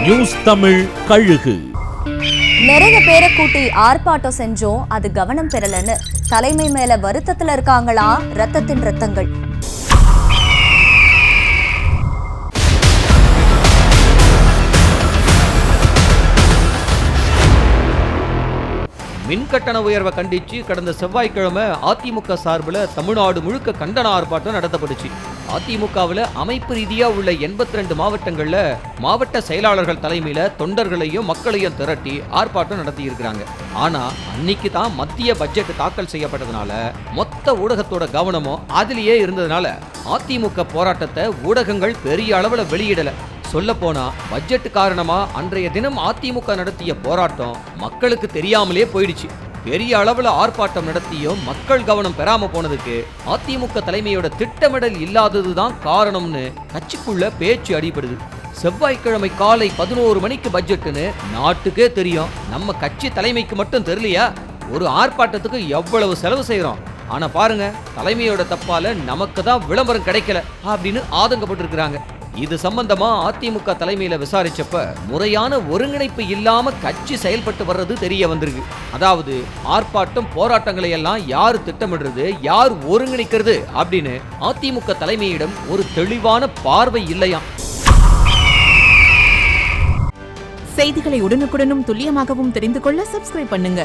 News Tamil கழுகு. நிறைய பேரை கூட்டி ஆர்ப்பாட்டம் செஞ்சோம், அது கவனம் பெறலன்னு தலைமை மேல வருத்தத்துல இருக்காங்களா ரத்தத்தின் ரத்தங்கள். மின்கட்டண உயர்வை கண்டிச்சு கடந்த செவ்வாய்க்கிழமை அதிமுக சார்பில் தமிழ்நாடு முழுக்க கண்டன ஆர்ப்பாட்டம் நடத்தப்பட்டுச்சு. அதிமுகவில் அமைப்பு ரீதியா உள்ள 82 மாவட்டங்கள்ல மாவட்ட செயலாளர்கள் தலைமையில தொண்டர்களையும் மக்களையும் திரட்டி ஆர்ப்பாட்டம் நடத்தி இருக்கிறாங்க. ஆனா அன்னைக்கு தான் மத்திய பட்ஜெட் தாக்கல் செய்யப்பட்டதுனால மொத்த ஊடகத்தோட கவனமும் அதிலேயே இருந்ததுனால அதிமுக போராட்டத்தை ஊடகங்கள் பெரிய அளவுல வெளியிடல. சொல்ல போனா பட்ஜெட் காரணமா அன்றைய தினம் அதிமுக நடத்திய போராட்டம் மக்களுக்கு தெரியாமலே போயிடுச்சு. பெரிய அளவுல ஆர்ப்பாட்டம் நடத்தியும் மக்கள் கவனம் பெறாம போனதுக்கு அதிமுக தலைமையோட திட்டமிடல் இல்லாததுதான் காரணம்னு கட்சிக்குள்ள பேச்சு அடிபடுது. செவ்வாய்க்கிழமை காலை 11 மணிக்கு பட்ஜெட்னு நாட்டுக்கே தெரியும், நம்ம கட்சி தலைமைக்கு மட்டும் தெரியலையா? ஒரு ஆர்ப்பாட்டத்துக்கு எவ்வளவு செலவு செய்யறோம், ஆனா பாருங்க தலைமையோட தப்பால நமக்கு தான் விளம்பரம் கிடைக்கல அப்படின்னு ஆதங்கப்பட்டிருக்கிறாங்க. இது சம்பந்தமா அதிமுக தலைமையில விசாரிச்சப்ப முறையான ஒருங்கிணைப்பு இல்லாம கட்சி செயல்பட்டு வர்றது தெரிய வந்திருக்கு. அதாவது ஆர்ப்பாட்டம் போராட்டங்களை எல்லாம் யார் திட்டமிடுறது, யார் ஒருங்கிணைக்கிறது அப்படின்னு அதிமுக தலைமையிடம் ஒரு தெளிவான பார்வை இல்லையாம். செய்திகளை உடனுக்குடனும் துல்லியமாகவும் தெரிந்து கொள்ள சப்ஸ்கிரைப் பண்ணுங்க.